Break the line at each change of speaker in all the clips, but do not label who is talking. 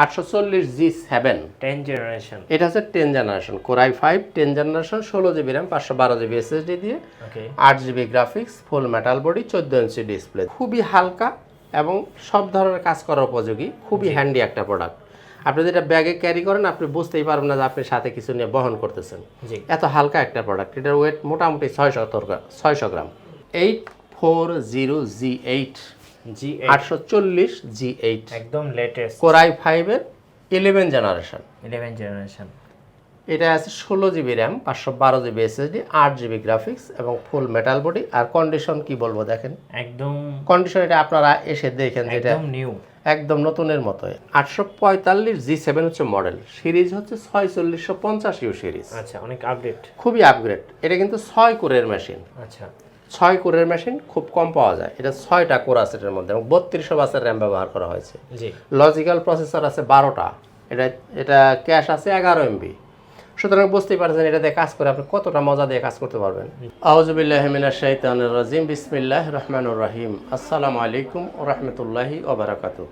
840G7
10 generation.
এটা হচ্ছে 10 generation core i 5 10 generation 16GB RAM 512GB SSD দিয়ে
ওকে
8GB গ্রাফিক্স ফুল metal body 14 inch display খুবই হালকা এবং সব ধরনের কাজ করার উপযোগী খুবই হ্যান্ডি একটা প্রোডাক্ট আপনি যেটা ব্যাগে ক্যারি করেন আপনি বুঝতেই পারবেন না যে আপনি সাথে কিছু নিয়ে বহন করতেছেন
জি
এত হালকা একটা প্রোডাক্ট এটার ওয়েট মোটামুটি 600 গ্রাম 840G8 840G8
একদম লেটেস্ট
কোরাই 5 এর 11 জেনারেশন
11 জেনারেশন।
এটা আছে 16GB RAM 512GB SSD 8GB graphics এবং ফুল মেটাল বডি আর কন্ডিশন কি বলবো দেখেন
একদম
কন্ডিশন এটা আপনারা এসে দেখেন যেটা
একদম নিউ
একদম নতুনের মতো 845G7 হচ্ছে মডেল সিরিজ হচ্ছে 4650U সিরিজ
আচ্ছা অনেক আপডেট
খুবই আপগ্রেড এটা কিন্তু 6 কোরের মেশিন
আচ্ছা
6 কোরের মেশিন খুব কম পাওয়া যায় এটা 6টা কোর আছে এর মধ্যে এবং 3200 বাসের র্যাম ব্যবহার করা হয়েছে
জি
লজিক্যাল প্রসেসর আছে 12টা এটা ক্যাশ আছে 11 MB সুতরাং বুঝতেই পারছেন এটা দিয়ে কাজ করে আপনি কতটা মজা দিয়ে কাজ করতে পারবেন আউযু বিল্লাহি মিনাশ শাইতানির রাজিম বিসমিল্লাহির রহমানির রহিম আসসালামু আলাইকুম ওয়া রাহমাতুল্লাহি ওয়া বারাকাতুহু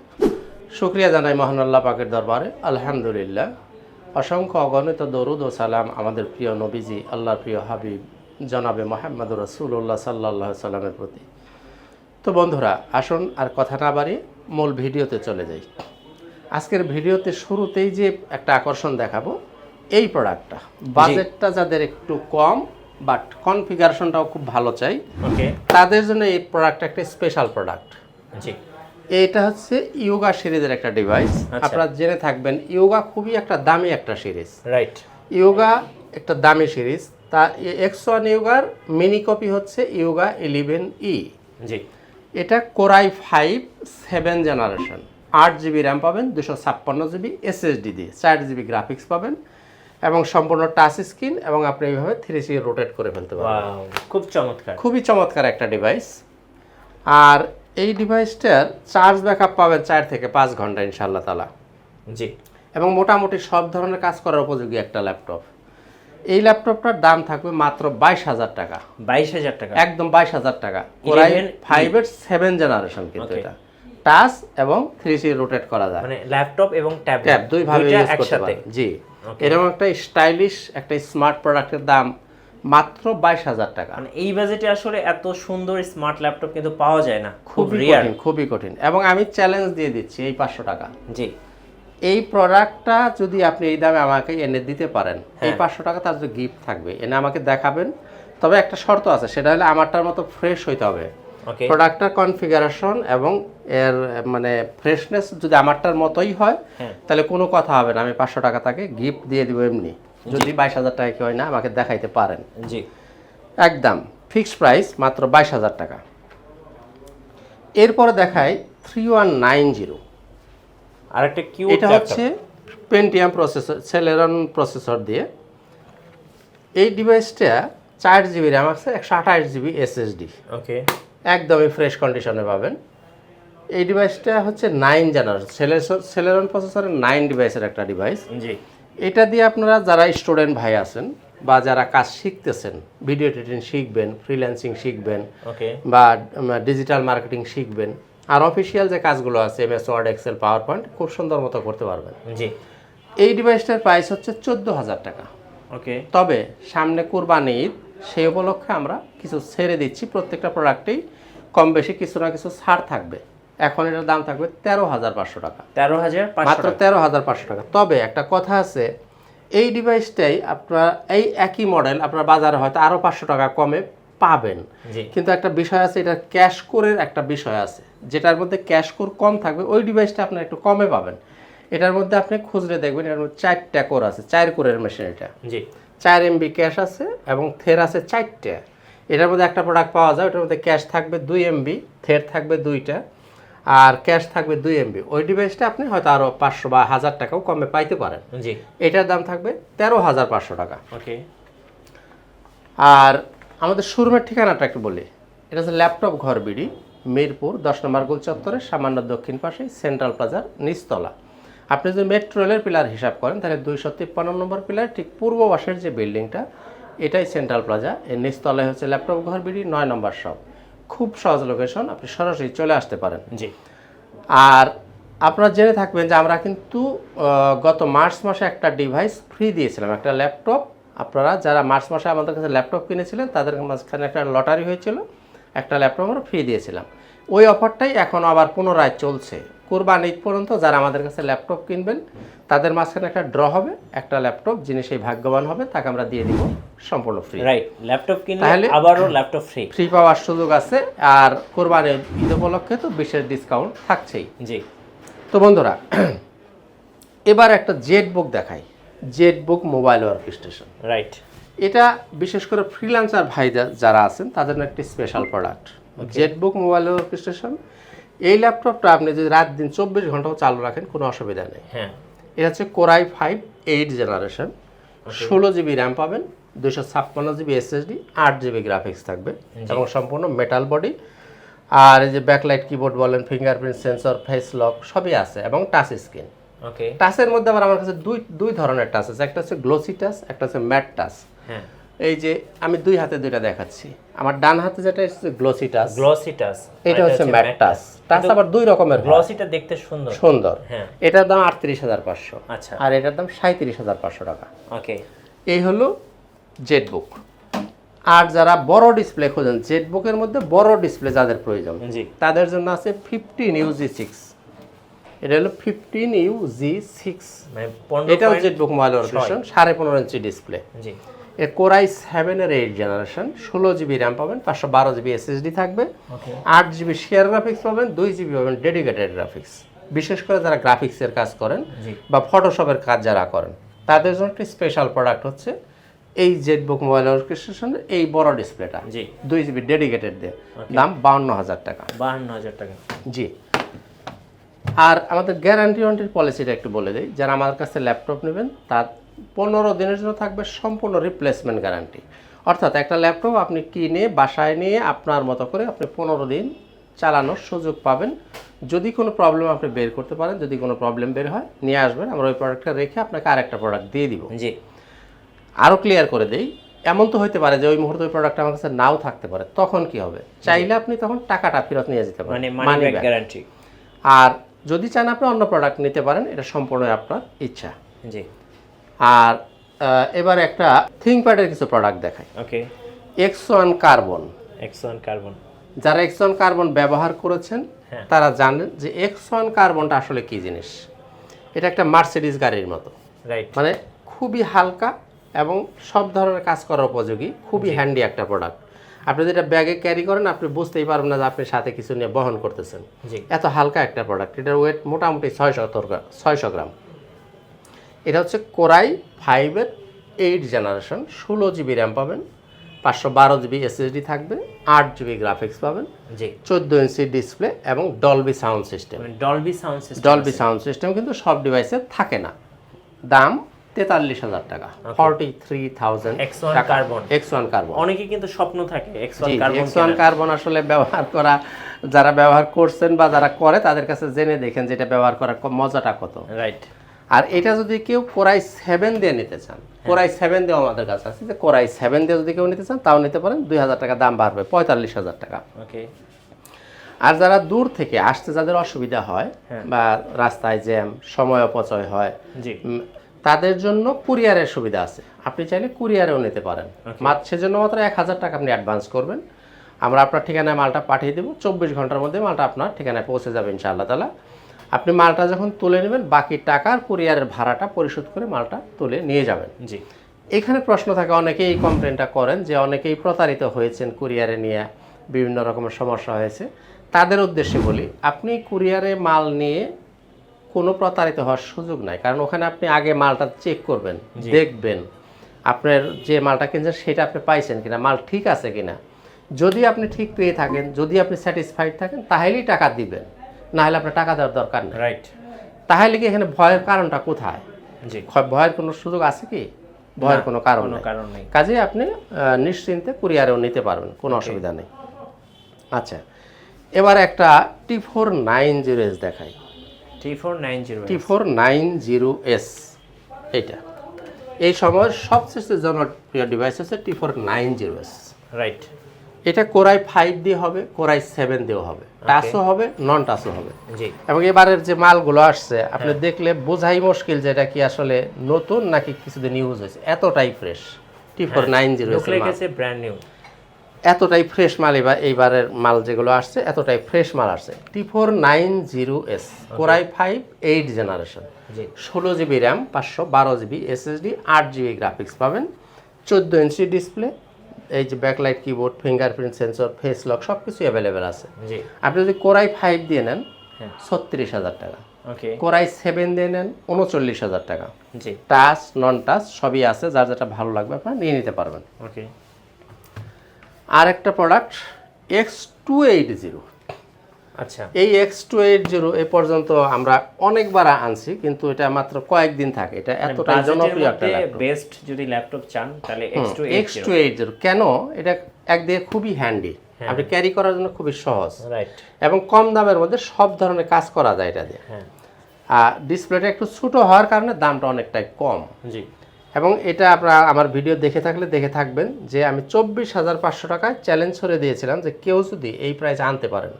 শুকরিয়া জানাই মহান আল্লাহ পাকের দরবারে আলহামদুলিল্লাহ অসংখ্য অগণিত দরুদ ও সালাম আমাদের প্রিয় নবীজি আল্লাহর প্রিয় হাবিব জনাবে মুহাম্মদুর রাসূলুল্লাহ সাল্লাল্লাহু আলাইহি সাল্লামের প্রতি তো বন্ধুরা আসুন আর কথা না বাড়িয়ে মূল ভিডিওতে চলে যাই আজকের ভিডিওতে শুরুতেই যে একটা আকর্ষণ দেখাবো এই প্রোডাক্টটা বাজেটটা যাদের একটু কম বাট কনফিগারেশনটাও খুব ভালো চাই
ওকে
তাদের জন্য এই প্রোডাক্টটা একটা স্পেশাল প্রোডাক্ট
জি
এটা হচ্ছে ইয়োগা সিরিজের একটা ডিভাইস আপনারা জেনে থাকবেন ইয়োগা খুবই একটা দামি একটা সিরিজ
রাইট
ইয়োগা একটা দামি সিরিজ তা X1 ইয়োগার মিনি কপি হচ্ছে ইয়োগা 11E
জি
এটা কোরাই 5 7 জেনারেশন 8GB RAM পাবেন 256GB SSD দিয়ে 4GB গ্রাফিক্স পাবেন এবং সম্পূর্ণ টাচ স্ক্রিন এবং আপনি এইভাবে 360 রোটেট করে ফেলতে পারবেন
ওয়াও খুব চমৎকার
খুবই চমৎকার একটা ডিভাইস আর এই ডিভাইসটার চার্জ ব্যাকআপ পাবেন 4 থেকে 5 ঘন্টা ইনশাআল্লাহ তাআলা
জি
এবং মোটামুটি সব ধরনের কাজ করার উপযোগী একটা ল্যাপটপ এই ল্যাপটপটার দাম থাকবে মাত্র 22,000 টাকা
22,000 টাকা
একদম 22,000 টাকা কোরাই 5 এর 7 জেনারেশন কিন্তু এটা টাচ এবং 360 রোটেট করা যায়
মানে ল্যাপটপ এবং
ট্যাব
ট্যাবলেট
দুই ভাবে ইউজ করতে পারেন জি এরকম একটা স্টাইলিশ একটা স্মার্ট প্রোডাক্টের দাম মাত্র 22,000 টাকা
মানে এই বাজেটে আসলে এত সুন্দর স্মার্ট ল্যাপটপ কিন্তু পাওয়া যায় না খুব
খুবই
রিয়ার
কঠিন খুবই কঠিন এবং আমি চ্যালেঞ্জ দিয়ে দিচ্ছি এই 500 টাকা
জি
এই প্রোডাক্টটা যদি আপনি এই দামে আমাকে এনে দিতে পারেন এই 500 টাকা তার যে গিফট থাকবে এনে আমাকে দেখাবেন তবে একটা শর্ত আছে সেটা হলো আমারটার মতো ফ্রেশ হইতে হবে
ওকে
প্রোডাক্টটার কনফিগারেশন এবং এর মানে ফ্রেশনেস যদি আমারটার মতোই হয় তাহলে কোনো কথা হবে না আমি 500 টাকা তাকে গিফট দিয়ে দিব এমনি যদি 22,000 টাকা কি হয় না আমাকে দেখাইতে পারেন
জি
একদম ফিক্সড প্রাইস মাত্র 22,000 টাকা এরপরে দেখাই 3190
আরেকটা কিউট
এটা হচ্ছে পেন্টিয়াম প্রসেসর সেলেরন প্রসেসর দিয়ে এই ডিভাইসটা 4GB RAM আছে 128GB SSD
ওকে
একদমই ফ্রেশ কন্ডিশনে পাবেন এই ডিভাইসটা হচ্ছে 9 জেনারেশন সেলেরন প্রসেসরের 9 ডিভাইসের একটা ডিভাইস
জি
এটা দিয়ে আপনারা যারা স্টুডেন্ট ভাই আছেন বা যারা কাজ শিখতেছেন ভিডিও এডিটিং শিখবেন ফ্রিল্যান্সিং শিখবেন
ওকে
বা ডিজিটাল মার্কেটিং শিখবেন আর অফিসিয়াল যে কাজগুলো আছে MS Word Excel PowerPoint খুব সুন্দর মতো করতে পারবেন
জি
এই ডিভাইসটার প্রাইস হচ্ছে 14,000 টাকা
ওকে
তবে সামনে কুরবানি ঈদ সেই উপলক্ষে আমরা কিছু ছেড়ে দিচ্ছি প্রত্যেকটা প্রোডাক্টেই কম বেশি কিছু না কিছু ছাড় থাকবে এখন এটার দাম থাকবে 13,500 টাকা
13,500
মাত্র 13,500 টাকা তবে একটা কথা আছে এই ডিভাইসটাই আপনার এই একই মডেল আপনার বাজারে হয়তো আরও 500 টাকা কমে পাবেন
জি
কিন্তু একটা বিষয় আছে এটা ক্যাশ কোরের একটা বিষয় আছে যেটার মধ্যে ক্যাশ কোর কম থাকবে ওই ডিভাইসটা আপনার একটু কমে পাবেন এটার মধ্যে আপনি খুঁজলে দেখবেন এর মধ্যে 4টা কোর আছে 4 কোরের মেশিন এটা
জি
4 MB ক্যাশ আছে এবং থের আছে 4টা এটার মধ্যে একটা প্রোডাক্ট পাওয়া যায় ওটার মধ্যে ক্যাশ থাকবে 2 MB থের থাকবে 2টা আর ক্যাশ থাকবে 2 MB ওই ডিভাইসটা আপনি হয়তো আরও 500 বা 1000 টাকাও কমে পাইতে পারেন
জি
এটার দাম থাকবে 13,500 টাকা
ওকে
আর আমাদের শোরুমের ঠিকানাটা একটু বলি এটা হচ্ছে ল্যাপটপ ঘর বিডি মিরপুর 10 নম্বর গোল চত্বরে সামান্য দক্ষিণ পাশে সেন্ট্রাল প্লাজার নিচতলা আপনি যদি মেট্রো রেলের পিলার হিসাব করেন তাহলে 253 নম্বর পিলার ঠিক পূর্ব পাশের যে বিল্ডিংটা এটাই সেন্ট্রাল প্লাজা এর নিচতলায় হচ্ছে ল্যাপটপ ঘর বিডি 9 নম্বর শপ খুব সহজ লোকেশন আপনি সরাসরি চলে আসতে পারেন
জি
আর আপনারা জেনে থাকবেন যে আমরা কিন্তু গত মার্চ মাসে একটা ডিভাইস ফ্রি দিয়েছিলাম, একটা ল্যাপটপ। আপনারা যারা মার্চ মাসে আমাদের কাছে ল্যাপটপ কিনেছিলেন তাদের মাঝখানে একটা লটারি হয়েছিল, একটা ল্যাপটপ আমরা ফ্রি দিয়েছিলাম। ওই অফারটাই এখন আবার পুনরায় চলছে। কোরবানি ঈদ পর্যন্ত যারা আমাদের কাছে ল্যাপটপ কিনবেন তাদের মাঝখানে একটা ড্র হবে, একটা ল্যাপটপ, যিনি সেই ভাগ্যবান হবে তাকে আমরা দিয়ে দিব সম্পূর্ণ ফ্রি।
রাইট, ল্যাপটপ কিনলে আবারও ল্যাপটপ ফ্রি
পাওয়ার সুযোগ আছে। আর কোরবানি ঈদ উপলক্ষে তো বিশেষ ডিসকাউন্ট থাকছেই।
জি।
তো বন্ধুরা, এবার একটা জেড বুক দেখাই, Z book mobile work station.
Right,
এটা বিশেষ করে ফ্রিল্যান্সার ভাই যারা আছেন তাদের জন্য একটি special product, Z book mobile work station. এই ল্যাপটপটা আপনি যদি রাত দিন 24 ঘন্টাও চালু রাখেন কোনো অসুবিধা নেই।
হ্যাঁ,
এটা হচ্ছে কোরাই 5 8 জেনারেশন, 16 জিবি র্যাম পাবেন, 256 জিবি এসএসডি, 8 জিবি গ্রাফিক্স থাকবে এবং সম্পূর্ণ মেটাল বডি। আর এই যে ব্যাকলাইট কিবোর্ড বলেন, ফিঙ্গারপ্রিন্ট সেন্সর, ফেস লক সবই আছে এবং টাচ স্ক্রিন।
ওকে।
টাচের মধ্যে আবার আমার কাছে দুই ধরনের টাচ আছে, একটা হচ্ছে গ্লোসি টাচ, একটা হচ্ছে ম্যাট টাচ।
হ্যাঁ,
এই যে আমি দুই হাতে দুইটা দেখাচ্ছি। আমার ডান হাতে যেটা হচ্ছে গ্লোসি টাচ, এটা হচ্ছে ম্যাট টাচ। টাচ আবার দুই রকমের।
গ্লসিটা দেখতে সুন্দর। হ্যাঁ,
এটার দাম 38,500।
আচ্ছা।
আর এটার দাম 37,500 টাকা।
ওকে।
এই হলো জেড বুক। আর যারা বড় ডিসপ্লে খোঁজেন, জেড বুকের মধ্যে বড় ডিসপ্লে যাদের প্রয়োজন,
জি,
তাদের জন্য আছে 15UG6। এটা হলো 15UG6,
মানে
এটাও Z book mobile workstation, 15.5 inch display.
জি।
এর কোরাই 7 এর 8 জেনারেশন, 16 জিবি র্যাম পাবেন, 512 জিবি এসএসডি থাকবে, 8 জিবি শেয়ার গ্রাফিক্স পাবেন, 2 জিবি পাবেন ডেডিকেটেড গ্রাফিক্স। বিশেষ করে যারা গ্রাফিক্সের কাজ করেন বা ফটোশপের কাজ যারা করেন তাদের জন্য একটি স্পেশাল প্রোডাক্ট হচ্ছে এই জেড বুক মোবাইল ওয়ার্কস্টেশনের এই বড় ডিসপ্লেটা।
জি,
2 জিবি ডেডিকেটেড দিয়ে, দাম 52,000 টাকা।
52,000 টাকা।
জি। আর আমাদের গ্যারান্টি ওয়ারেন্টির পলিসিটা একটু বলে দিই। যারা আমার কাছে ল্যাপটপ নেবেন তার 15 দিনের জন্য থাকবে সম্পূর্ণ রিপ্লেসমেন্ট গ্যারান্টি। অর্থাৎ একটা ল্যাপটপ আপনি কিনে বাসায় নিয়ে আপনার মতো করে আপনি 15 দিন চালানোর সুযোগ পাবেন। যদি কোনো প্রবলেম আপনি বের করতে পারেন, যদি কোনো প্রবলেম বের হয় নিয়ে আসবেন, আমরা ওই প্রোডাক্টটা রেখে আপনাকে আরেকটা প্রোডাক্ট দিয়ে দিব।
জি।
আরও ক্লিয়ার করে দেই, এমন তো হতে পারে যে ওই মুহূর্তে ওই প্রোডাক্ট আমার কাছে নাও থাকতে পারে, তখন কি হবে? চাইলে আপনি তখন টাকাটা ফেরত নিয়ে যেতে পারেন,
মানে মানি ব্যাক গ্যারান্টি।
আর যদি চান আপনি অন্য প্রোডাক্ট নিতে পারেন, এটা সম্পূর্ণ আপনার ইচ্ছা।
জি।
আর এবার একটা থিংকপ্যাডের কিছু প্রোডাক্ট দেখাই।
ওকে।
X1 carbon.
কার্বন,
যারা X1 কার্বন ব্যবহার করেছেন তারা জানেন যে X1 কার্বনটা আসলে কি জিনিস। এটা একটা মার্সিডিজ গাড়ির মতো।
রাইট,
মানে খুবই হালকা এবং সব ধরনের কাজ করার উপযোগী, খুবই হ্যান্ডি একটা প্রোডাক্ট। আপনি যেটা ব্যাগে ক্যারি করেন আপনি বুঝতেই পারবেন না যে আপনি সাথে কিছু নিয়ে বহন করতেছেন, এত হালকা একটা প্রোডাক্ট। এটার ওয়েট মোটামুটি 600 গ্রাম। এটা হচ্ছে কোরাই 5 এর 8 জেনারেশন, 16 জিবি র্যাম পাবেন, 512 জিবি এসএসডি থাকবে, 8 জিবি গ্রাফিক্স পাবেন, 14 ইঞ্চি ডিসপ্লে এবং Dolby sound system. Dolby sound system কিন্তু সব ডিভাইসে থাকে না। দাম 43,000 টাকা, 43,000 টাকা। X1 কার্বন
অনেকে কিন্তু স্বপ্ন থাকে
X1 কার্বন আসলে ব্যবহার করা, যারা ব্যবহার করছেন বা যারা করে তাদের কাছে জেনে দেখেন যেটা ব্যবহার করার মজাটা কত।
রাইট।
আর এটা যদি কেউ কোরাই 7 দিয়ে নিতে চান, কোরাই 7 দিয়েও আমাদের কাছে আছে, যে কোরাই 7 দিয়ে যদি কেউ নিতে চান তাও নিতে পারেন, 2,000 টাকা দাম বাড়বে, 45,000 টাকা।
ওকে।
আর যারা দূর থেকে আসতে যাদের অসুবিধা হয় বা রাস্তায় জ্যাম, সময় অপচয় হয়, তাদের জন্য কুরিয়ারের সুবিধা আছে। আপনি চাইলে কুরিয়ারেও নিতে পারেন। সেজন্য মাত্র 1,000 টাকা আপনি অ্যাডভান্স করবেন, আমরা আপনার ঠিকানায় মালটা পাঠিয়ে দেবো। 24 ঘন্টার মধ্যে মালটা আপনার ঠিকানায় পৌঁছে যাবে ইনশাআল্লাহ তাআলা। আপনি মালটা যখন তুলে নেবেন বাকি টাকার কুরিয়ারের ভাড়াটা পরিশোধ করে মালটা তুলে নিয়ে যাবেন।
জি।
এখানে প্রশ্ন থাকে, অনেকেই এই কমপ্লেনটা করেন যে অনেকেই প্রতারিত হয়েছেন, কুরিয়ারে নিয়ে বিভিন্ন রকমের সমস্যা হয়েছে। তাদের উদ্দেশ্যে বলি, আপনি কুরিয়ারে মাল নিয়ে কোনো প্রতারিত হওয়ার সুযোগ নাই। কারণ ওখানে আপনি আগে মালটা চেক করবেন, দেখবেন আপনার যে মালটা কিনছেন সেটা আপনি পাইছেন কিনা, মাল ঠিক আছে কিনা। যদি আপনি ঠিক পেয়ে থাকেন, যদি আপনি স্যাটিসফাইড থাকেন তাহলেই টাকা দিবেন, না হলে আপনার টাকা দেওয়ার দরকার নেই।
রাইট।
তাহলে কি এখানে ভয়ের কারণটা কোথায়? ভয়ের কোনো সুযোগ আছে কি? ভয়ের কোনো কারণ নেই। কাজেই আপনি নিশ্চিন্তে কুরিয়ারেও নিতে পারবেন, কোনো অসুবিধা নেই। আচ্ছা, এবার একটা T490S দেখাই। T490S এটা এই সময়ের সবচেয়ে জনপ্রিয় ডিভাইস হচ্ছে T490S।
রাইট।
এটা কোরাই 5 দিয়ে হবে, কোরাই 7 দিয়েও হবে। টাচও হবে, নন টাচও হবে।
জি
এবং এবারের যে মালগুলো আসছে আপনি দেখলে বোঝাই মুশকিল যে এটা কি আসলে নতুন নাকি কিছুদিন ইউজ হয়েছে, এতটাই ফ্রেশ। T490
লুক লেগেছে ব্র্যান্ড নিউ।
এতটাই ফ্রেশ মাল এইবারের মাল যেগুলো আসছে এতটাই ফ্রেশ মাল আসছে। T490S কোরাই 5 8 জেনারেশন,
জি
16 GB RAM, 512 GB SSD, 8 GB graphics পাবেন, 14 ইঞ্চি ডিসপ্লে, এই যে backlight keyboard, fingerprint sensor, face lock সব কিছু অ্যাভেলেবেল আছে।
জি
আপনি যদি কোরাই 5 দিয়ে নেন
হ্যাঁ
36,000 টাকা,
ওকে
কোরাই 7 দিয়ে নেন 39,000 টাকা।
জি
টাচ নন টাচ সবই আছে, যার যেটা ভালো লাগবে আপনারা নিয়ে নিতে পারবেন।
ওকে
আর একটা প্রোডাক্ট X280,
আচ্ছা
এই X280 এ পর্যন্ত আমরা অনেকবার আনছি, কিন্তু এটা মাত্র কয়েকদিন থাকে। এটা এতটাই জনপ্রিয় একটা ল্যাপটপ।
বেস্ট যদি ল্যাপটপ চান তাহলে
X280 কেন, এটা একদিকে খুবই হ্যান্ডি, আপনি ক্যারি করার জন্য খুবই সহজ,
রাইট
এবং কম দামের মধ্যে সব ধরনের কাজ করা যায় এটা দিয়ে।
হ্যাঁ
আর ডিসপ্লেটা একটু ছোটো হওয়ার কারণে দামটা অনেকটাই কম।
জি
এবং এটা আপনারা আমার ভিডিও দেখে থাকলে দেখে থাকবেন যে আমি 24,500 টাকায় চ্যালেঞ্জ করে দিয়েছিলাম যে কেউ যদি এই প্রাইস আনতে পারেন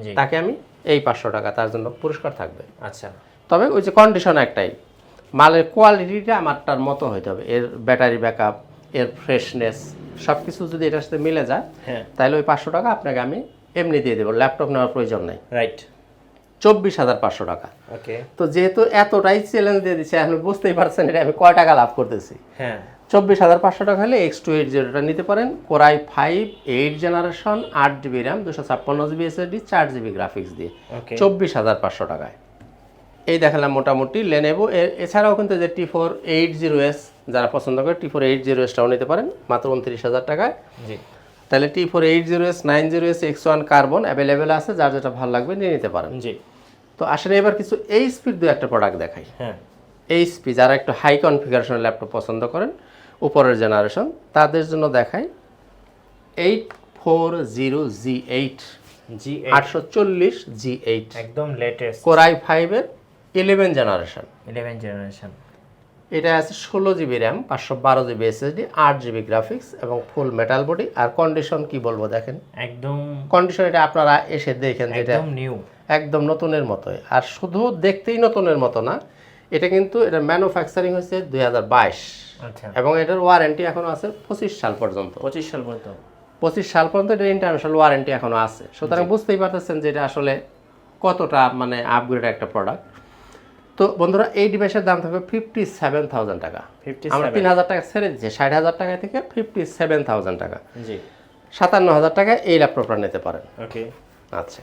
জি
তাকে আমি এই 500 টাকা তার জন্য পুরস্কার থাকবে।
আচ্ছা
তবে ওই যে কন্ডিশন একটাই, মালের কোয়ালিটিটা আমারটার মতো হইতে হবে, এর ব্যাটারি ব্যাকআপ, এর ফ্রেশনেস সব কিছু যদি এটার সাথে মিলে যায়
হ্যাঁ
তাহলে ওই 500 টাকা আপনাকে আমি এমনি দিয়ে দেবো, ল্যাপটপ নেওয়ার প্রয়োজন নেই।
রাইট
24,500 টাকা।
ওকে
তো যেহেতু এতটাই চ্যালেঞ্জ দিয়ে দিচ্ছে আপনি বুঝতেই পারছেন এটা আমি কয় টাকা লাভ করতেছি।
হ্যাঁ
24,500 টাকা হলে X280টা নিতে পারেন, core i 5 8 generation, 8 GB RAM, 256 GB SSD, 4 GB graphics দিয়ে
ওকে
24,500 টাকায়। এই দেখালাম মোটামুটি লেনেভো। এছাড়াও কিন্তু যে T480S যারা পছন্দ করে T480Sটাও নিতে পারেন মাত্র 29,000 টাকায়।
জি
তাহলে T480S, 90S, X1 carbon available আছে, যার যেটা ভালো লাগবে নিয়ে নিতে পারেন।
জি
তো আসলে এবার কিছু এইচপির দু একটা প্রোডাক্ট দেখাই।
হ্যাঁ
এইচপি যারা একটু হাই কনফিগারেশনের ল্যাপটপ পছন্দ করেন উপরের জেনারেশন তাদের জন্য দেখাই 840G8
জি
840G8
একদম লেটেস্ট
কোরাই 5-এর 11 জেনারেশন।
11 জেনারেশন।
এটা আছে 16 GB RAM, 512 GB SSD, 8 GB graphics এবং ফুল মেটাল বডি। আর কন্ডিশন কি বলবো দেখেন,
একদম
কন্ডিশন এটা আপনারা এসে দেখেন যেটা
একদম নিউ
একদম নতুনের মতোই। আর শুধু দেখতেই নতুনের মতো না, এটা কিন্তু এটা ম্যানুফ্যাকচারিং হয়েছে 2022
আচ্ছা
এবং এটার ওয়ারেন্টি এখনো আছে 25 সাল পর্যন্ত।
25 সাল পর্যন্ত
25 সাল পর্যন্ত এটা ইন্টারন্যাশনাল ওয়ারেন্টি এখনো আছে। সুতরাং বুঝতেই পারতেছেন যে এটা আসলে কতটা মানে আপগ্রেড একটা প্রোডাক্ট। তো বন্ধুরা এই ডিভাইসের দাম থাকবে 57,000 টাকা।
57
আমরা 3,000 টাকা ছেড়ে দিচ্ছি, 60,000 টাকা থেকে 57,000 টাকা,
জি
57,000 টাকায় এই ল্যাপটপটা নিতে পারেন।
ওকে
আচ্ছা,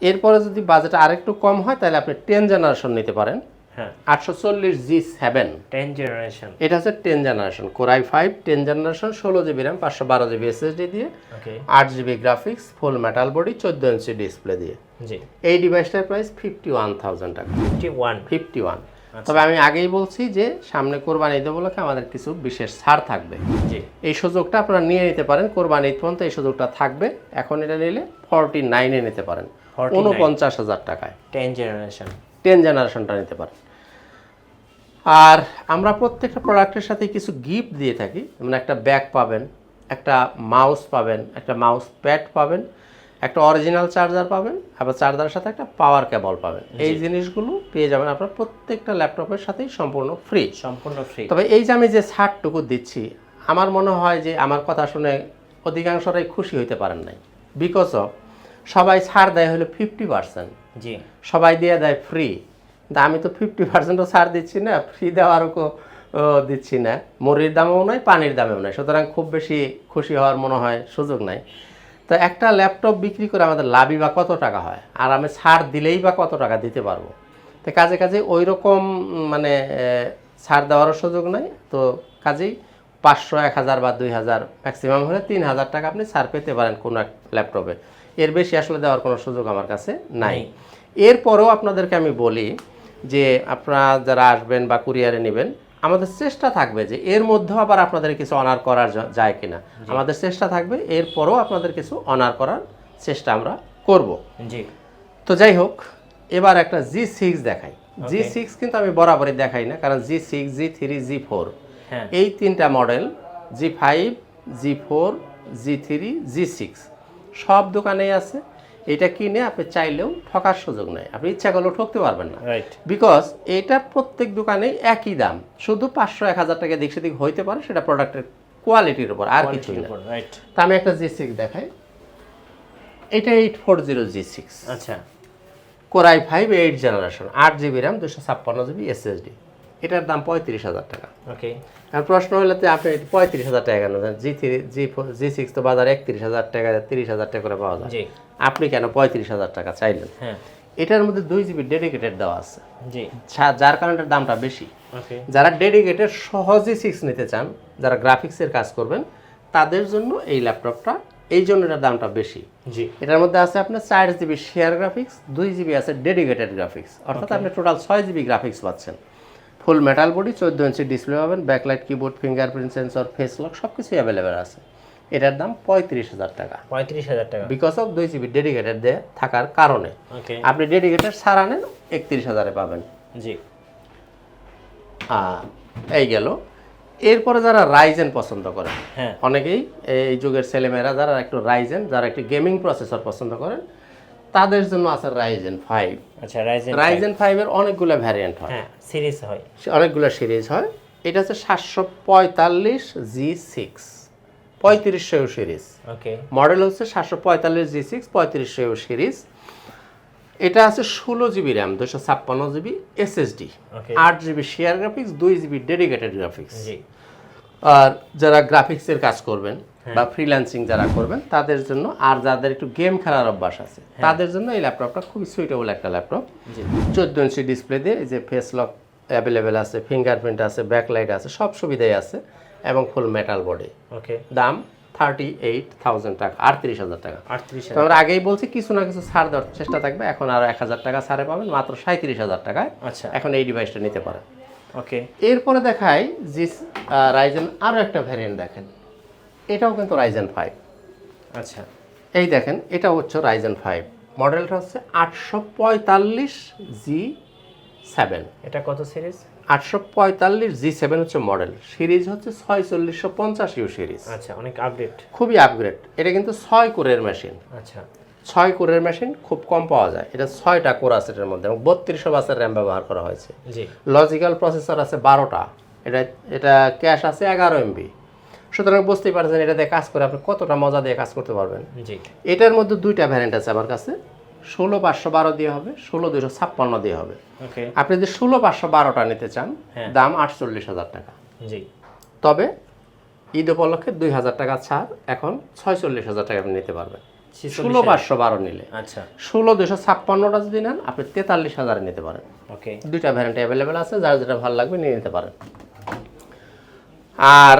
এরপরে যদি বাজেট আরেকটু কম হয় তাহলে আপনি 10 জেনারেশন নিতে পারেন,
হ্যাঁ
840G7।
10 জেনারেশন
এটা হচ্ছে 10 generation core i 5 10 generation, 16 GB RAM, 512 GB SSD দিয়ে,
ওকে
8 জিবি গ্রাফিক্স, ফুল মেটাল বডি, 14 ইঞ্চি ডিসপ্লে দিয়ে।
জি
এই ডিভাইসটার প্রাইস 51,000 টাকা।
51
তবে আমি আগেই বলছি যে সামনে কোরবানি ঈদ উপলক্ষে আমাদের কিছু বিশেষ ছাড় থাকবে,
জি
এই সুযোগটা আপনারা নিয়ে নিতে পারেন। কোরবানি ঈদ পর্যন্ত এই সুযোগটা থাকবে। এখন এটা নিলে 49-এ নিতে পারেন, 49,000 টাকায়
10 জেনারেশন
10 জেনারেশনটা নিতে পারেন। আর আমরা প্রত্যেকটা প্রোডাক্টের সাথে কিছু গিফট দিয়ে থাকি, মানে একটা ব্যাগ পাবেন, একটা মাউস পাবেন, একটা মাউস প্যাড পাবেন, একটা অরিজিনাল চার্জার পাবেন, আবার চার্জারের সাথে একটা পাওয়ার কেবল পাবেন। এই জিনিসগুলো পেয়ে যাবেন আপনার প্রত্যেকটা ল্যাপটপের সাথেই সম্পূর্ণ ফ্রি।
সম্পূর্ণ ফ্রি।
তবে এই যে আমি যে ছাড়টুকু দিচ্ছি, আমার মনে হয় যে আমার কথা শুনে অধিকাংশরাই খুশি হইতে পারেন নাই, বিকজ অফ সবাই ছাড় দেয় হলো 50%,
জি
সবাই দিয়ে দেয় ফ্রি, কিন্তু আমি তো 50%ও ছাড় দিচ্ছি না, ফ্রি দেওয়ারও দিচ্ছি না, মুড়ির দামেও নয়, পানির দামেও নয়। সুতরাং খুব বেশি খুশি হওয়ার মনে হয় সুযোগ নাই। তো একটা ল্যাপটপ বিক্রি করে আমাদের লাভই বা কত টাকা হয়, আর আমি ছাড় দিলেই বা কত টাকা দিতে পারবো। তো কাজে কাজে ওই রকম মানে ছাড় দেওয়ারও সুযোগ নাই। তো কাজেই 500, 1000 বা 2000, ম্যাক্সিমাম হলে 3,000 টাকা আপনি ছাড় পেতে পারেন কোনো এক ল্যাপটপে। এর বেশি আসলে দেওয়ার কোনো সুযোগ আমার কাছে নাই। এরপরেও আপনাদেরকে আমি বলি যে আপনারা যারা আসবেন বা কুরিয়ারে নেবেন, আমাদের চেষ্টা থাকবে যে এর মধ্যেও আবার আপনাদের কিছু অনার করার যায় কিনা, আমাদের চেষ্টা থাকবে। এরপরও আপনাদের কিছু অনার করার চেষ্টা আমরা করব।
জি
তো যাই হোক, এবার একটা G6 দেখাই। G6 কিন্তু আমি বরাবরই দেখাই না, কারণ G6, G3, G4
হ্যাঁ
এই তিনটা model, G5, G4, G3, G6 সব দোকানেই আছে। এটা কিনে আপনি চাইলেও ঠকার সুযোগ নেই, আপনি ইচ্ছা করলেও ঠকতে পারবেন না,
রাইট।
বিকজ এটা প্রত্যেক দোকানেই একই দাম, শুধু 500-1000 টাকা দিক সেদিক হইতে পারে, সেটা প্রোডাক্টের কোয়ালিটির উপর, আর কিছুই না।
রাইট।
তা আমি একটা G6 দেখাই, এটা 840G6,
আচ্ছা,
Core i5 8 generation, 8GB RAM, 256GB SSD। এটার দাম 35,000 টাকা।
ওকে।
আর প্রশ্ন হলে তো আপনি 35,000 টাকা কেন দেন? G6 তো বাজারে 31,000 টাকা 30,000 টাকা করে পাওয়া যায়,
জি
আপনি কেন 35,000 টাকা চাইলেন?
হ্যাঁ
এটার মধ্যে 2GB ডেডিকেটেড দেওয়া আছে,
জি
যার কারণে এটার দামটা বেশি।
ওকে।
যারা ডেডিকেটেড সহজে 6 নিতে চান, যারা গ্রাফিক্সের কাজ করবেন, তাদের জন্য এই ল্যাপটপটা, এই জন্য এটার দামটা বেশি।
জি
এটার মধ্যে আছে আপনার 4GB শেয়ার গ্রাফিক্স, 2GB আছে ডেডিকেটেড গ্রাফিক্স, অর্থাৎ আপনি টোটাল 6GB গ্রাফিক্স পাচ্ছেন। ফুল মেটাল বডি, 14 ইঞ্চি ডিসপ্লে পাবেন, backlight, keyboard, fingerprint sensor, face lock সব কিছুই অ্যাভেলেবেল আছে। এটার দাম 35,000 টাকা,
35,000 টাকা।
বিকজ অফ 2GB ডেডিকেটেড দিয়ে থাকার কারণে।
ওকে।
আপনি ডেডিকেটেড ছাড়া নেন 31,000-এ পাবেন।
জি
এই গেল। এরপরে যারা রাইজেন পছন্দ করে,
হ্যাঁ
অনেকেই এই যুগের ছেলেমেয়েরা যারা একটু রাইজেন, যারা একটু গেমিং প্রসেসর পছন্দ করেন, তাদের জন্য আছে রাইজেন 5।
আচ্ছা, রাইজেন
রাইজেন 5 এর অনেকগুলো ভ্যারিয়েন্ট হয়,
হ্যাঁ সিরিজ হয়।
অনেকগুলো সিরিজ হয়। এটা হচ্ছে 745G6, 3500 সিরিজ।
ওকে।
মডেল হচ্ছে 745G6 3500 সিরিজ। এটা আছে 16GB RAM, 256GB SSD,
okay.
8GB share graphics, 2GB dedicated graphics.
জি
আর যারা গ্রাফিক্সের কাজ করবেন বা ফ্রিল্যান্সিং যারা করবেন, তাদের জন্য, আর যাদের একটু গেম খেলার অভ্যাস আছে, তাদের জন্য এই ল্যাপটপটা খুবই সুইটেবল একটা ল্যাপটপ।
জি
14 ইঞ্চি ডিসপ্লে দিয়ে, এই যে ফেস লক অ্যাভেলেবেল আছে, ফিঙ্গারপ্রিন্ট আছে, ব্যাকলাইট আছে, সব সুবিধাই আছে, এবং ফুল মেটাল বডি।
ওকে।
দাম 38,000 টাকা, 38,000 টাকা।
38,000।
তো আমরা আগেই বলছি কিছু না কিছু ছাড় দেওয়ার চেষ্টা থাকবে, এখন আরও 1,000 টাকা ছাড়ে পাবেন, মাত্র 37,000 টাকায়
আচ্ছা
এখন এই ডিভাইসটা নিতে পারেন।
ওকে।
এরপরে দেখাই যে রাইজেন আরও একটা ভ্যারিয়েন্ট দেখেন, এটাও কিন্তু রাইজেন 5।
আচ্ছা
এই দেখেন, এটা হচ্ছে রাইজেন 5, মডেলটা হচ্ছে 845G7।
এটা কত সিরিজ?
845G7 হচ্ছে মডেল, সিরিজ হচ্ছে 4650U সিরিজ।
আচ্ছা, অনেক আপডেট।
খুবই আপগ্রেড। এটা কিন্তু 6 কোরের মেশিন,
আচ্ছা
6 কোরের মেশিন খুব কম পাওয়া যায়। এটা 6টা কোর আছে এটার মধ্যে, এবং 3200 বাসের র্যাম ব্যবহার করা হয়েছে।
জি
লজিক্যাল প্রসেসর আছে 12টা, এটা ক্যাশ আছে 11 MB। সুতরাং বুঝতেই পারছেন এটা দিয়ে কাজ করে আপনি কতটা মজা দিয়ে কাজ করতে পারবেন।
জি
এটার মধ্যে 2টা ভ্যারিয়েন্ট আছে আমার কাছে, 16512 দিয়ে হবে, 16256 দিয়ে হবে।
ওকে।
আপনি যদি 16512টা নিতে চান,
হ্যাঁ।
দাম 48,000 টাকা।
জি
তবে ঈদ উপলক্ষে 2,000 টাকা ছাড়, এখন 46,000 টাকা আপনি নিতে পারবেন 16512 নিলে।
আচ্ছা
16256টা যদি নেন, আপনি 43,000-এ নিতে পারেন।
ওকে।
2টা ভ্যারিয়েন্ট অ্যাভেলেবেল আছে, যার যেটা ভালো লাগবে নিয়ে নিতে পারেন। আর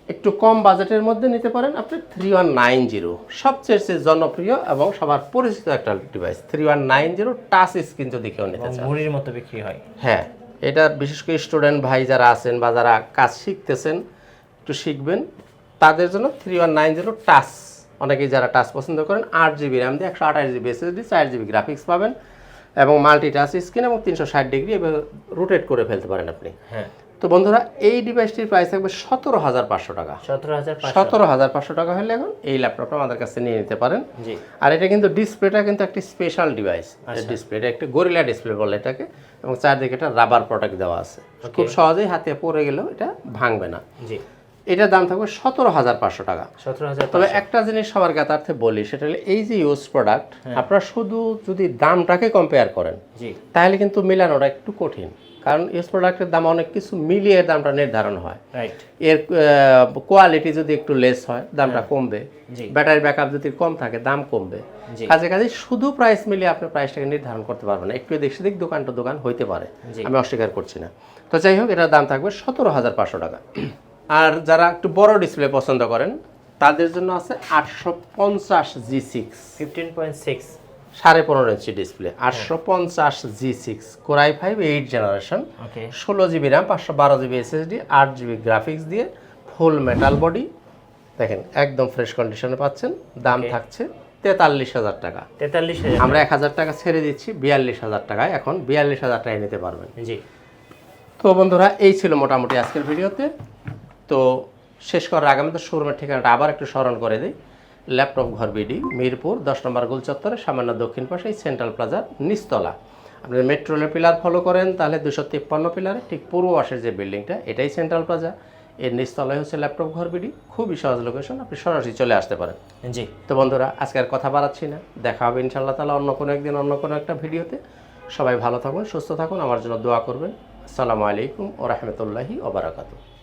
একটু কম বাজেটের মধ্যে নিতে পারেন আপনি 3190, সবচেয়ে জনপ্রিয় এবং সবার পরিচিত একটা ডিভাইস। 3190 টাচ স্ক্রিন যদি কেউ নিতে চান,
ঘড়ির মতো বিক্রি হয়।
হ্যাঁ, এটা বিশেষ করে স্টুডেন্ট ভাই যারা আছেন বা যারা কাজ শিখতেছেন, একটু শিখবেন, তাদের জন্য 3190 টাচ। অনেকেই যারা টাচ পছন্দ করেন, 8GB RAM দিয়ে 128GB SSD, 4GB গ্রাফিক্স পাবেন, এবং মাল্টি টাচ স্ক্রিন, এবং 360 ডিগ্রি এভাবে রোটেট করে ফেলতে পারেন আপনি।
হ্যাঁ।
তো বন্ধুরা, এই ডিভাইসটির প্রাইস থাকবে 17,500 টাকা।
17,500।
17,500 টাকা হলে এখন এই ল্যাপটপটা আমাদের কাছে নিয়ে নিতে পারেন।
জি
আর এটা কিন্তু ডিসপ্লেটা কিন্তু একটি স্পেশাল ডিভাইস। ডিসপ্লেটা একটি গরিলা ডিসপ্লে বলে এটাকে, এবং চারদিকে একটা রাবার প্রোটেক্ট দেওয়া আছে, খুব সহজেই হাতে পড়ে গেলেও এটা ভাঙবে না।
জি
এটার দাম থাকবে 17,500 টাকা।
17,000।
তবে একটা জিনিস সবার জ্ঞাতার্থে বলি, সেটা হলো এই যে ইউজ প্রোডাক্ট, আপনারা শুধু যদি দামটাকে কম্পেয়ার করেন,
জি
তাহলে কিন্তু মেলানোটা একটু কঠিন, কারণ ইউজ প্রোডাক্টের দাম অনেক কিছু মিলিয়ে দামটা নির্ধারণ হয়।
রাইট।
এর কোয়ালিটি যদি একটু লেস হয়, দামটা কমবে।
জি
ব্যাটারি ব্যাকআপ যদি কম থাকে, দাম কমবে।
জি
কাজে কাজে শুধু প্রাইস মিলিয়ে আপনি প্রাইসটাকে নির্ধারণ করতে পারবেন না, একটু এদিক সেদিক দোকান টু দোকান হইতে পারে,
জি।
আমি অস্বীকার করছি না। তো যাই হোক, এটার দাম থাকবে 17,500 টাকা। আর যারা একটু বড় ডিসপ্লে পছন্দ করেন, তাদের জন্য আছে 850G6,
15.6,
15.5 inch display, 850G6, Core i5 8 generation,
okay.
16GB RAM, 512GB SSD, 8GB graphics দিয়ে, ফুল মেটাল বডি। দেখেন একদম ফ্রেশ কন্ডিশনে পাচ্ছেন। দাম থাকছে 43,000 টাকা।
43,000।
আমরা 1,000 টাকা ছেড়ে দিচ্ছি 42,000 টাকায়, এখন 42,000 টাকায় নিতে পারবেন।
জি
তো বন্ধুরা, এই ছিল মোটামুটি আজকের ভিডিওতে। তো শেষ করার আগে আমাদের শোরুমের ঠিকানাটা আবার একটু স্মরণ করে দিই। ল্যাপটপ ঘর বিডি, মিরপুর 10 নম্বর গোল চত্বরে সামান্য দক্ষিণ পাশে সেন্ট্রাল প্লাজার নিচতলা। আপনি মেট্রো রেলের পিলার ফলো করেন তাহলে 253 পিলারে ঠিক পূর্ব পাশের যে বিল্ডিংটা এটাই সেন্ট্রাল প্লাজা, এর নিচতলায় হচ্ছে ল্যাপটপ ঘর বিডি। খুবই সহজ লোকেশন, আপনি সরাসরি চলে আসতে পারেন।
জি,
তো বন্ধুরা, আজকে আর কথা বাড়াচ্ছি না, দেখা হবে ইনশাআল্লাহ তাআলা অন্য কোনো একদিন অন্য কোনো একটা ভিডিওতে। সবাই ভালো থাকুন, সুস্থ থাকুন, আমার জন্য দোয়া করবেন। আসসালামু আলাইকুম ওয়া রাহমাতুল্লাহি ওয়া বারাকাতুহু।